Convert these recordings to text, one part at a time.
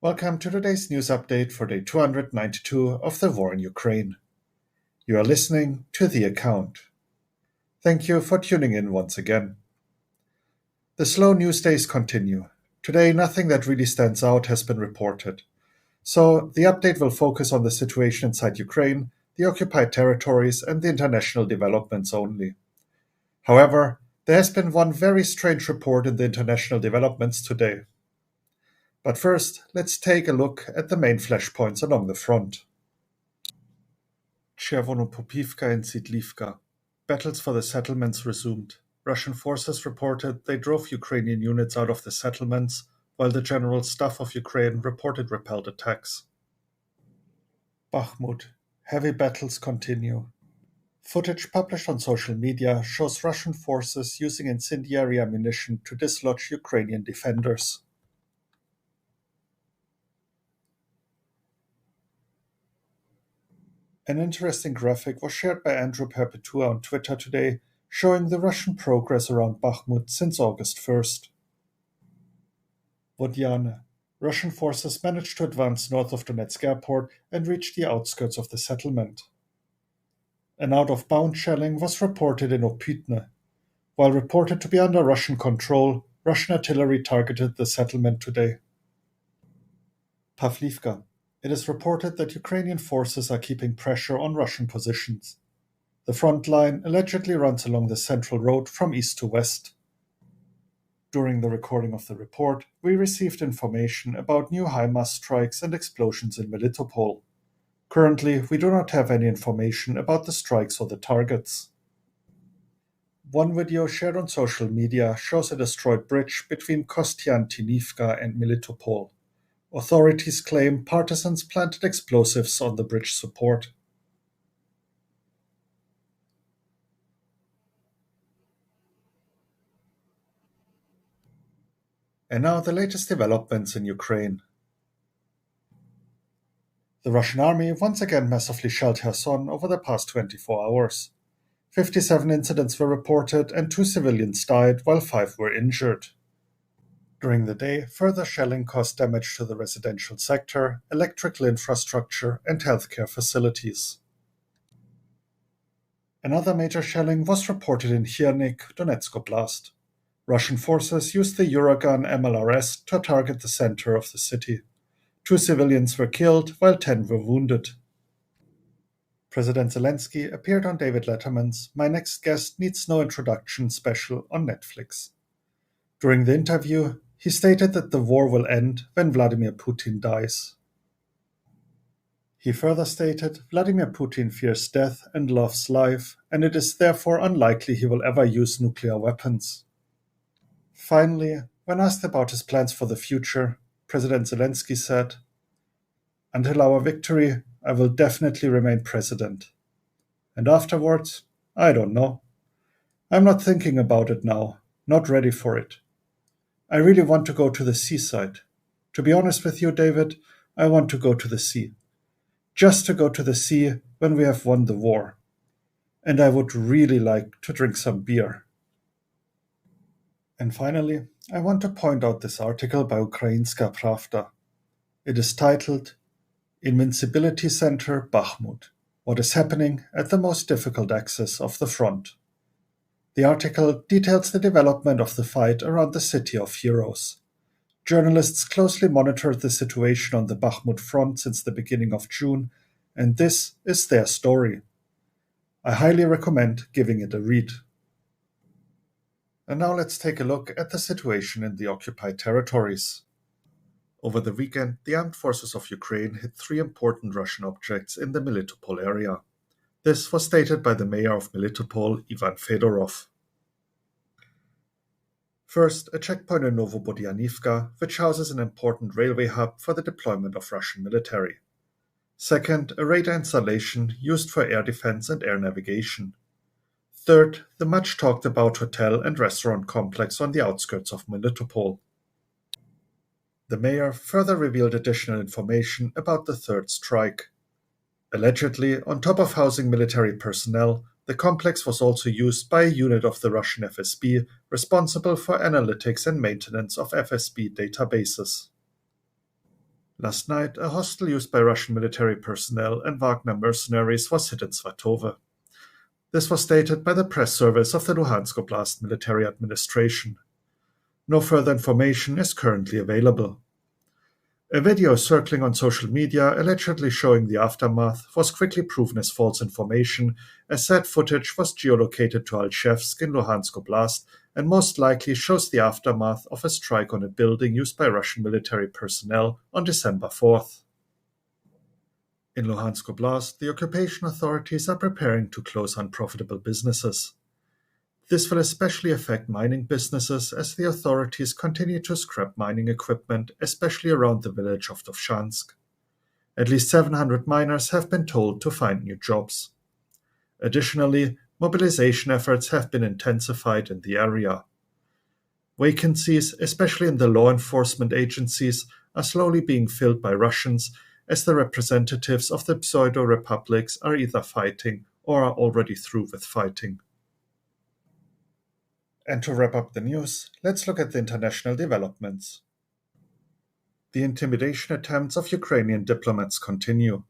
Welcome to today's news update for day 292 of the war in Ukraine. You are listening to The Account. Thank you for tuning in once again. The slow news days continue. Today, nothing that really stands out has been reported. So, the update will focus on the situation inside Ukraine, the occupied territories, and the international developments only. However, there has been one very strange report in the international developments today. But first, let's take a look at the main flashpoints along the front. Chervonopopivka and Sidlivka. Battles for the settlements resumed. Russian forces reported they drove Ukrainian units out of the settlements, while the General Staff of Ukraine reported repelled attacks. Bakhmut. Heavy battles continue. Footage published on social media shows Russian forces using incendiary ammunition to dislodge Ukrainian defenders. An interesting graphic was shared by Andrew Perpetua on Twitter today, showing the Russian progress around Bakhmut since August 1st. Vodyane. Russian forces managed to advance north of Donetsk airport and reach the outskirts of the settlement. An out-of-bound shelling was reported in Opytne. While reported to be under Russian control, Russian artillery targeted the settlement today. Pavlivka. It is reported that Ukrainian forces are keeping pressure on Russian positions. The front line allegedly runs along the central road from east to west. During the recording of the report, we received information about new HIMARS strikes and explosions in Melitopol. Currently, we do not have any information about the strikes or the targets. One video shared on social media shows a destroyed bridge between Kostiantynivka and Melitopol. Authorities claim partisans planted explosives on the bridge support. And now the latest developments in Ukraine. The Russian army once again massively shelled Kherson over the past 24 hours. 57 incidents were reported and 2 civilians died while 5 were injured. During the day, further shelling caused damage to the residential sector, electrical infrastructure, and healthcare facilities. Another major shelling was reported in Hirnyk, Donetsk Oblast. Russian forces used the Uragan MLRS to target the center of the city. 2 civilians were killed, while 10 were wounded. President Zelensky appeared on David Letterman's My Next Guest Needs No Introduction special on Netflix. During the interview, he stated that the war will end when Vladimir Putin dies. He further stated, Vladimir Putin fears death and loves life, and it is therefore unlikely he will ever use nuclear weapons. Finally, when asked about his plans for the future, President Zelensky said, Until our victory, I will definitely remain president. And afterwards, I don't know. I'm not thinking about it now, not ready for it. I really want to go to the seaside. To be honest with you, David, I want to go to the sea. Just to go to the sea when we have won the war. And I would really like to drink some beer. And finally, I want to point out this article by Ukrainska Pravda. It is titled, Invincibility Center, Bakhmut. What is happening at the most difficult axis of the front. The article details the development of the fight around the City of Heroes. Journalists closely monitored the situation on the Bakhmut front since the beginning of June, and this is their story. I highly recommend giving it a read. And now let's take a look at the situation in the occupied territories. Over the weekend, the armed forces of Ukraine hit 3 important Russian objects in the Melitopol area. This was stated by the mayor of Melitopol, Ivan Fedorov. First, a checkpoint in Novobodyanivka, which houses an important railway hub for the deployment of Russian military. Second, a radar installation used for air defense and air navigation. Third, the much talked about hotel and restaurant complex on the outskirts of Melitopol. The mayor further revealed additional information about the third strike. Allegedly, on top of housing military personnel, the complex was also used by a unit of the Russian FSB responsible for analytics and maintenance of FSB databases. Last night, a hostel used by Russian military personnel and Wagner mercenaries was hit in Svatove. This was stated by the press service of the Luhansk Oblast military administration. No further information is currently available. A video circling on social media allegedly showing the aftermath was quickly proven as false information, as said footage was geolocated to Alchevsk in Luhansk Oblast and most likely shows the aftermath of a strike on a building used by Russian military personnel on December 4th. In Luhansk Oblast, the occupation authorities are preparing to close unprofitable businesses. This will especially affect mining businesses as the authorities continue to scrap mining equipment, especially around the village of Dovzhansk. At least 700 miners have been told to find new jobs. Additionally, mobilization efforts have been intensified in the area. Vacancies, especially in the law enforcement agencies, are slowly being filled by Russians as the representatives of the pseudo-republics are either fighting or are already through with fighting. And to wrap up the news, let's look at the international developments. The intimidation attempts of Ukrainian diplomats continue.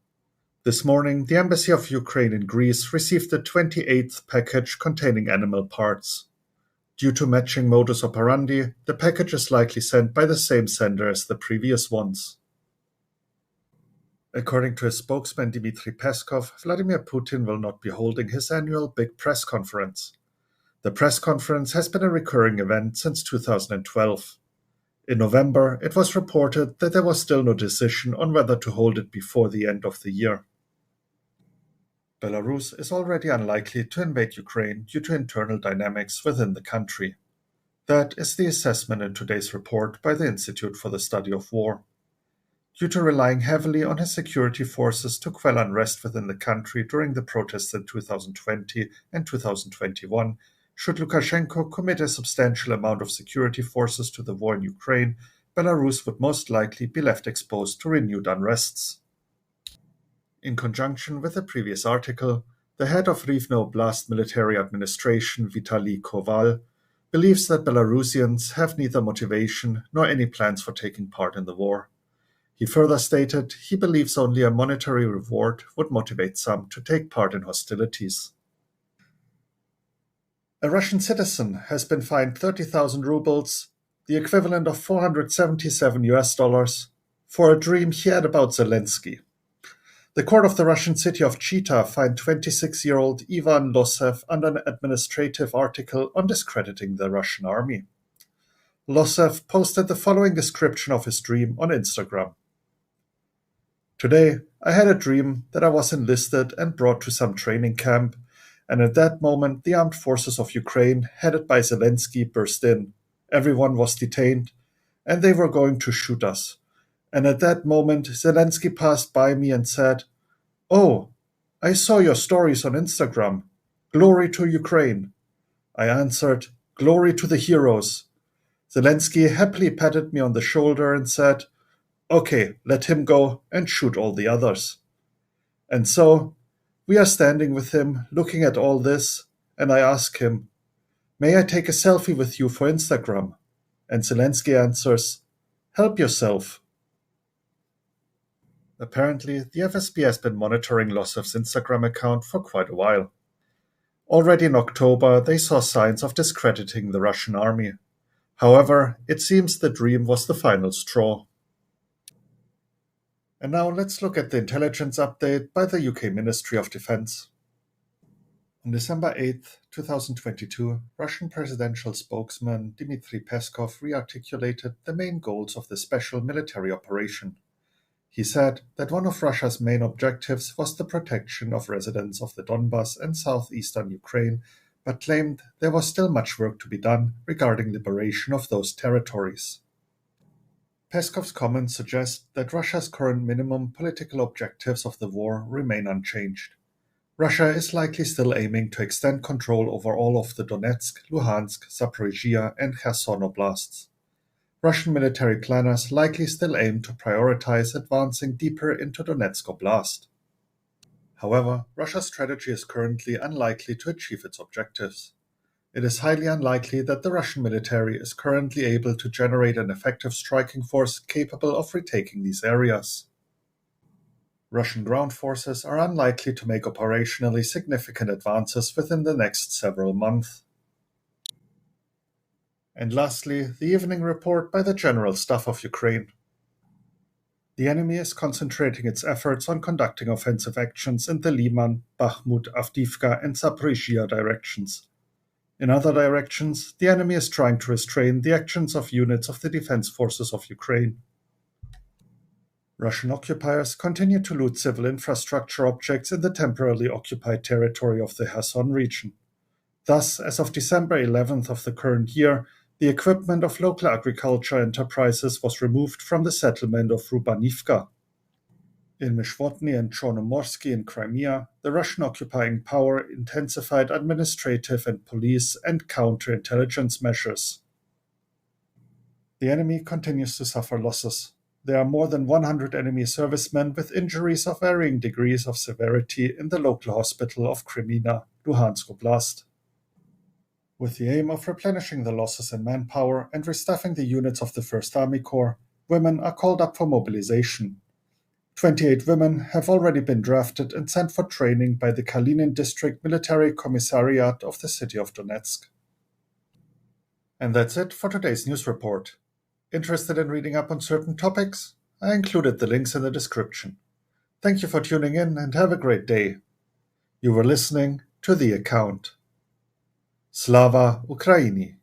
This morning, the Embassy of Ukraine in Greece received the 28th package containing animal parts. Due to matching modus operandi, the package is likely sent by the same sender as the previous ones. According to his spokesman Dmitry Peskov, Vladimir Putin will not be holding his annual big press conference. The press conference has been a recurring event since 2012. In November, it was reported that there was still no decision on whether to hold it before the end of the year. Belarus is already unlikely to invade Ukraine due to internal dynamics within the country. That is the assessment in today's report by the Institute for the Study of War. Due to relying heavily on his security forces to quell unrest within the country during the protests in 2020 and 2021, should Lukashenko commit a substantial amount of security forces to the war in Ukraine, Belarus would most likely be left exposed to renewed unrests. In conjunction with the previous article, the head of Rivne Oblast military administration, Vitaly Koval, believes that Belarusians have neither motivation nor any plans for taking part in the war. He further stated he believes only a monetary reward would motivate some to take part in hostilities. A Russian citizen has been fined 30,000 rubles, the equivalent of $477, for a dream he had about Zelensky. The court of the Russian city of Chita fined 26-year-old Ivan Losev under an administrative article on discrediting the Russian army. Losev posted the following description of his dream on Instagram. Today, I had a dream that I was enlisted and brought to some training camp, and at that moment the armed forces of Ukraine, headed by Zelensky, burst in. Everyone was detained, and they were going to shoot us. And at that moment Zelensky passed by me and said, "Oh, I saw your stories on Instagram. Glory to Ukraine." I answered, "Glory to the heroes." Zelensky happily patted me on the shoulder and said, "Okay, let him go and shoot all the others." And so, we are standing with him, looking at all this, and I ask him, "May I take a selfie with you for Instagram?" And Zelensky answers, "Help yourself." Apparently, the FSB has been monitoring Losev's Instagram account for quite a while. Already in October, they saw signs of discrediting the Russian army. However, it seems the dream was the final straw. And now let's look at the intelligence update by the UK Ministry of Defence. On December 8, 2022, Russian presidential spokesman Dmitry Peskov re-articulated the main goals of the special military operation. He said that one of Russia's main objectives was the protection of residents of the Donbas and southeastern Ukraine, but claimed there was still much work to be done regarding liberation of those territories. Peskov's comments suggest that Russia's current minimum political objectives of the war remain unchanged. Russia is likely still aiming to extend control over all of the Donetsk, Luhansk, Zaporizhia, and Kherson oblasts. Russian military planners likely still aim to prioritize advancing deeper into Donetsk Oblast. However, Russia's strategy is currently unlikely to achieve its objectives. It is highly unlikely that the Russian military is currently able to generate an effective striking force capable of retaking these areas. Russian ground forces are unlikely to make operationally significant advances within the next several months. And lastly, the evening report by the General Staff of Ukraine. The enemy is concentrating its efforts on conducting offensive actions in the Liman, Bakhmut, Avdiivka, and Zaporizhzhia directions. In other directions, the enemy is trying to restrain the actions of units of the defense forces of Ukraine. Russian occupiers continue to loot civil infrastructure objects in the temporarily occupied territory of the Kherson region. Thus, as of December 11th of the current year, the equipment of local agriculture enterprises was removed from the settlement of Rubanivka. In Mishvotny and Chornomorsky in Crimea, the Russian occupying power intensified administrative and police and counterintelligence measures. The enemy continues to suffer losses. There are more than 100 enemy servicemen with injuries of varying degrees of severity in the local hospital of Rivne, Luhansk Oblast. With the aim of replenishing the losses in manpower and restaffing the units of the 1st Army Corps, women are called up for mobilization. 28 women have already been drafted and sent for training by the Kalinin District Military Commissariat of the city of Donetsk. And that's it for today's news report. Interested in reading up on certain topics? I included the links in the description. Thank you for tuning in and have a great day. You were listening to The Account. Slava Ukraini!